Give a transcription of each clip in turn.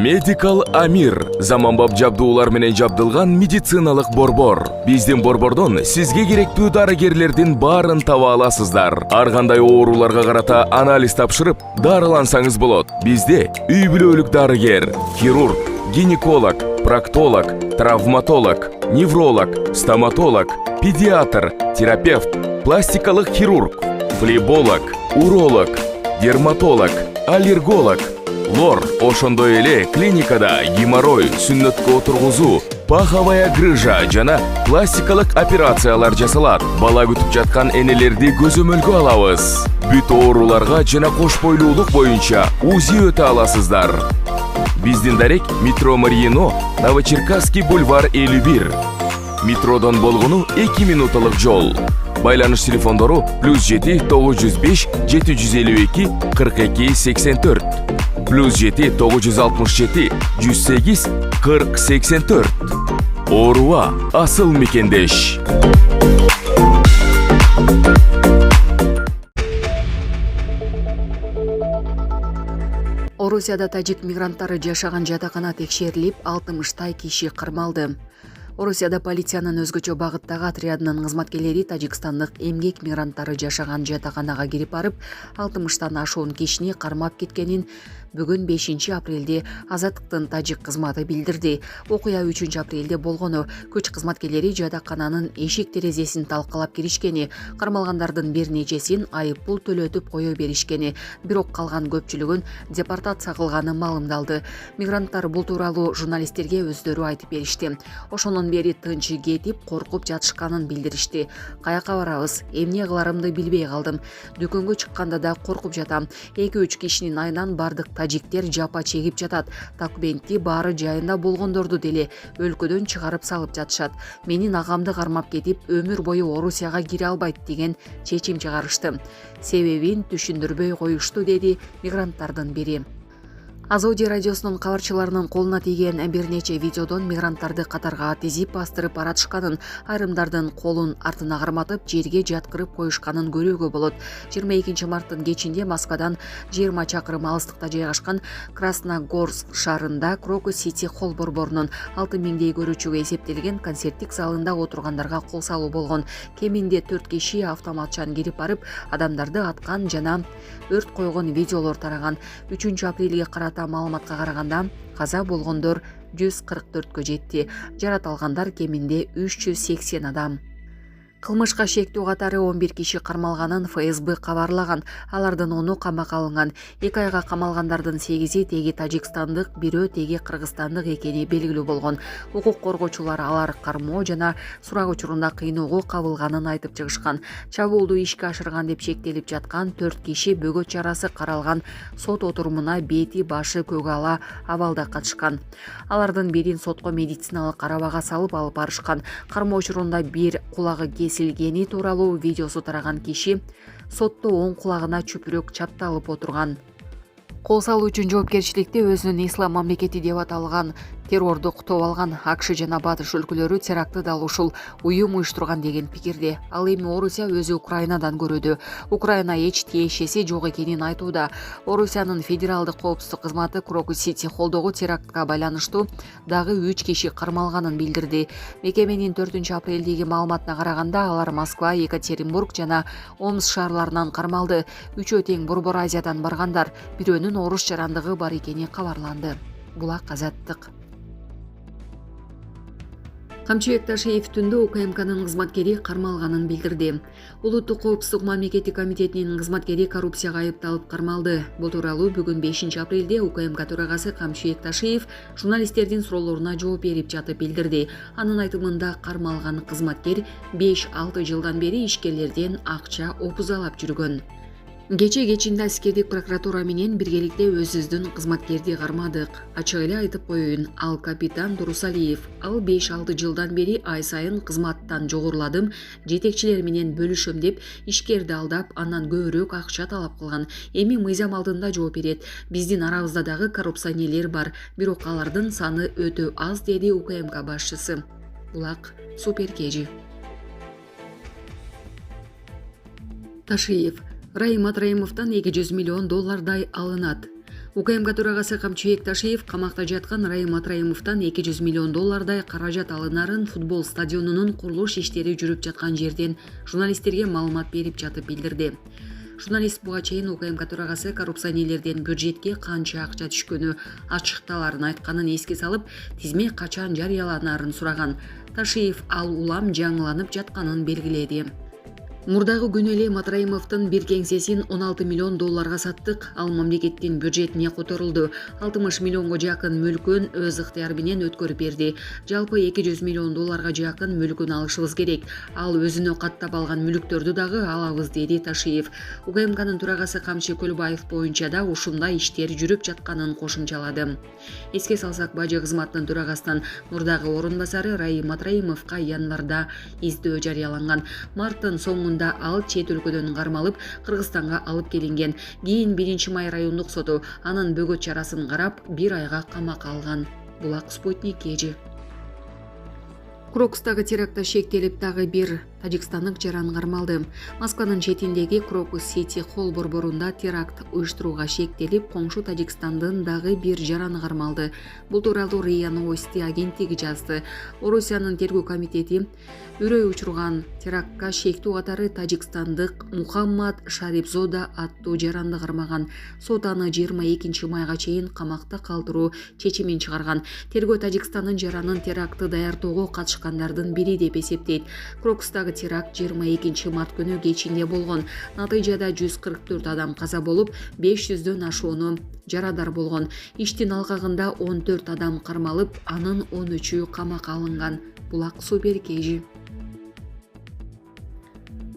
Medical Amir заманбап жабдуулар менен жабдылган медициналык борбор. Биздин борбордон сизге керектүү дарыгерлердин баарын таба аласыздар. Ар кандай ооруларга карата анализ тапшырып, дарылансаңыз болот. Бизде үй бүлөлүк дарыгер, хирург, гинеколог, проктолог, травматолог, невролог, стоматолог, педиатр, терапевт, пластикалык хирург, флеболог, уролог, дерматолог, аллерголог, лор, ошондой эле клиникада геморрой, сүннөткө отургузуу, паховая грыжа жана пластикалык операциялар жасалат. Бала күтүп жаткан энелерди көзөмөлгө алабыз. Бүт ооруларга жана кош бойлуулук боюнча УЗИ өтө аласыздар. Биздин дарек метро Мариино, Новочеркасский бульвар 51. Метродон болгону 2 минуталык жол. Байланыш телефондору +7 905 752 42 84. +7 967 108 40 84. Ооруга асыл мекендеш. Орусияда тажик мигранттары жашаган жатакана текшерилип, 60 киши кармалды. Орусияда полициянын өзгөчө багыттагы отрядынын кызматкерлери тажикстандык эмгек мигранттары жашаган жатаканага кирип барып, 60 ашуун кишини кармап кеткенин бүгүн 5-апрелде Азаттыктын тажик кызматы билдирди. Окуя 3-апрелде болгону. Күч кызматкерлери жатакананын эшик терезесин талкалап киришкени, кармалгандардын бир нечесин айыппул төлөтүп кое беришкени, бирок калган көпчүлүгүн депортация кылганы маалымдалды. Мигранттар бул тууралуу журналисттерге өздөрү айтып беришти. Ошондон бери тынчы кетип, коркуп жатышканын билдиришти. Каяка барабыз, эмне кыларымды билбей калдым. Дүкөнгө чыкканда да коркуп жатам. 2-3 кишинин айынан бардык тажиктер жапа чегип жатат. Документи баары жайында болгондорду деле өлкөдөн чыгарып салып жатышат. Менин агамды кармап кетип, өмүр бою Орусияга кире албайт деген чечим чыгарышты. Себебин түшүндүрбөй коюшту, деди мигранттардын бири. Азоди радиосунун кабарчыларынын колуна тийген бир нече видеодон мигранттарды катарга тизип бастырып баратышканын, айрымдардын колун артына карматып, жерге жаткырып коюшканын көрүүгө болот. 22 марттын кечинде Москвадан 20 чакырым алыстыкта жайгашкан Красногорск шаарында Крокус Сити холл борборунун 6000 көрүүчүгө эсептелген концерттик залында отургандарга кол салуу болгон. Кеминде 4 киши автоматчан кирип барып, адамдарды аткан жана өрт койгон видеолор тараган. 3-апрелге карата маалыматка караганда, каза болгондор 144кө жетти. Жарат алгандар кеминде 380 адам. Кылмышка шектүү катары 11 киши кармалганын ФСБ кабарлаган. Алардын 10-у камакка алынган. 2 айга камалгандардын 8-и теги тажикстандык, бирөө теги кыргызстандык экени белгилүү болгон. Укук коргоочулар алар кармоо жана сурак учурунда кыйноого кабылганын айтып чыгышкан. Чабуулду ишке ашырган деп шектелип жаткан 4 киши бөгөт чарасы каралган сот отурумуна бети, башы көк ала абалда катышкан. Алардын бирин сотко медициналык арабага салып алып барышкан. Кармоо учурунда бир кулагы кесилгени тууралуу видеосу тараган киши сотто оң кулагына чүпүрөк чапталып отурган. Кол салуу үчүн жоопкерчиликти өзүнүн ислам мамлекети деп аталган террордук топ алган. АКШ жана Батыш өлкөлөрү терактты дал ушул уюм уюштурган деген пикирде. Ал эми Орусия өзү Украинадан көрүүдө. Украина эч тиешеси жок экенин айтууда. Орусиянын федералдык коопсуздук кызматы Крокус Сити холдогу терактка байланыштуу дагы 3 киши кармалганын билдирди. Мекеменин 4-апрелдеги маалыматына караганда, алар Москва, Екатеринбург жана Омск шаарларынан кармалды. 3-өө тең Борбор Азиядан баргандар. Бирөөнүн орус жарандыгы бар экени кабарланды. Булак Азаттык. Камчыбек Ташиев түндө УКМКнын кызматкери кармалганын билдирди. Улуттук коопсуздук мамлекеттик комитетинин кызматкери коррупцияга айыпталып кармалды. Бул тууралуу бүгүн 5-апрелде УКМК төрагасы Камчыбек Ташиев журналисттердин суроолоруна жооп берип жатып билдирди. Анын айтымында кармалган кызматкер 5-6 жылдан бери ишкерлерден акча опузалап жүргөн. Кече кечинде аскердик прокуратура менен биргеликте өзүбүздүн кызматкерди кармадык. Ачык эле айтып коеюн, ал капитан Турусалиев. Ал 5-6 жылдан бери ай сайын кызматтан жогоруладым, жетекчилер менен бөлүшөм деп ишкерди алдап, андан көбүрөөк акча талап кылган. Эми мыйзам алдында жооп берет. Биздин арабызда дагы коррупционерлер бар, бирок алардын саны өтө аз, деди УКМК башчысы. Булак Суперкежи. Ташиев. Райым Атраимовдон $200 миллион алынат. УКМК төрагасы Камчыбек Ташиев камакта жаткан Райым Атраимовдон 200 миллион доллардай каражат алынарын футбол стадионунун курулуш иштери жүрүп жаткан жерден журналисттерге маалымат берип жатып билдирди. Журналист буга чейин УКМК төрагасы коррупционерлерден бюджетке канча акча түшкөнү ачыкталарын айтканын эске салып, тизме качан жарыяланарын сураган. Ташиев ал улам жаңыланып жатканын белгиледи. Мурдагы күнү эле Матраимовдун бир кеңсесин 16 миллион долларга саттык. Ал мамлекеттин бюджетине которулду. 60 миллионго жакын мүлкүн өз ыктыяры менен өткөрүп берди. Жалпы 200 миллион долларга жакын мүлкүн алышыбыз керек. Ал өзүнө каттап алган мүлктөрдү дагы алабыз, деди Ташиев. УКМКнын төрагасы Камчы Көлбаев боюнча да ушундай иштер жүрүп жатканын кошумчалады. Эске салсак, бажы кызматынын төрагасынын мурдагы орун басары Райым Матраимовго январда издөө жарыяланган. Марттын соңунда ал чет өлкөдөн кармалып Кыргызстанга алып келинген. Кийин 1-май райондук соту анын бөгөт чарасын карап 1 айга камакка алган. Булак Спутник KG. Крокустагы терактта шектелип дагы бир тажикстандык жаран кармалды. Москванын четиндеги Крокус Сити Холл борборунда теракт уюштурууга шектелип, коңшу Тажикстандын дагы бир жараны кармалды. Бул тууралуу РИА Новости агенттиги жазды. Орусиянын тергөө комитети үрөй учурган терактка шектүү катары тажикстандык Мухаммад Шарипзода аттуу жаранды кармаган. Сот аны 22 майга чейин камакта калтыруу чечимин чыгарган. Тергөө Тажикстандын жаранын терактты даярдоого катышкандардын бири деп эсептейт. Крокустагы теракт 22 март күнү кечинде болгон. Натыйжада 144 адам каза болуп, 500дөн ашууну жарадар болгон. Иштин алкагында 14 адам кармалып, анын 13-ü камакка алынган. Булак Супер KG.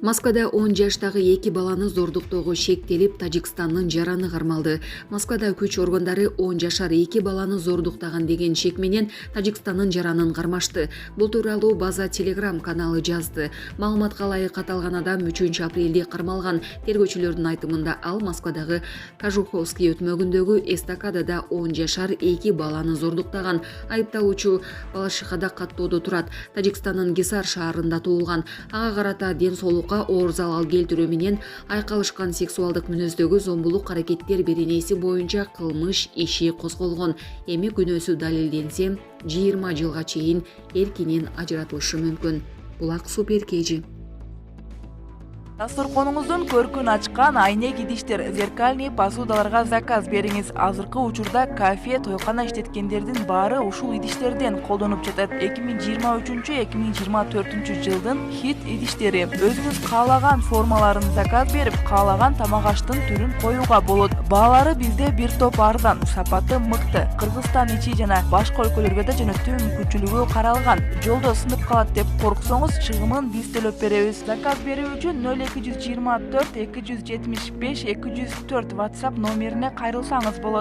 Москвада 10 жаштагы 2 баланы зордуктоого шектелип, Тажикстандын жараны кармалды. Москвада күч органдары 10 жашар 2 баланы зордуктаган деген шек менен Тажикстандын жаранын кармашты. Бул тууралуу База Telegram каналы жазды. Маалыматка ылайык аталган адам 3 апрелде кармалган. Тергөөчүлөрдүн айтымында ал Москвадагы Кажуховский өтмөгүндөгү эстакадада 10 жашар 2 баланы зордуктаган. Айыпталуучу Балашихада каттоодо турат. Тажикстандын Гисар шаарында туулган. Ага карата ден соолукка оор залал келтирүү менен айкалышкан сексуалдык мүнөздөгү зомбулук аракеттер беренеси боюнча кылмыш иши козголгон. Эми күнөөсү далилденсе, 20 жылга чейин эркинен ажыратылышы мүмкүн. Булак Супер KG. Дасторконуңуздун көркүн ачкан айнек идиштер, зеркальный посудаларга заказ бериңиз. Азыркы учурда кафе, тойкана иштеткендердин баары ушул идиштерден колдонуп жатат. 2023-2024 жылдын хит идиштери. Өзүңүз каалаган формаларын заказ берип, каалаган тамак аштын түрүн коюуга болот. Баалары бизде бир топ арзан, сапаты мыкты. Кыргызстан ичи жана башка өлкөлөргө да жөнөтүү мүмкүнчүлүгү каралган. Жолдо сынып калат деп корксоңуз, чыгымын биз төлөп беребиз. Заказ берүү үчүн 224 275 204 WhatsApp номерине кайрылсаңыз болот.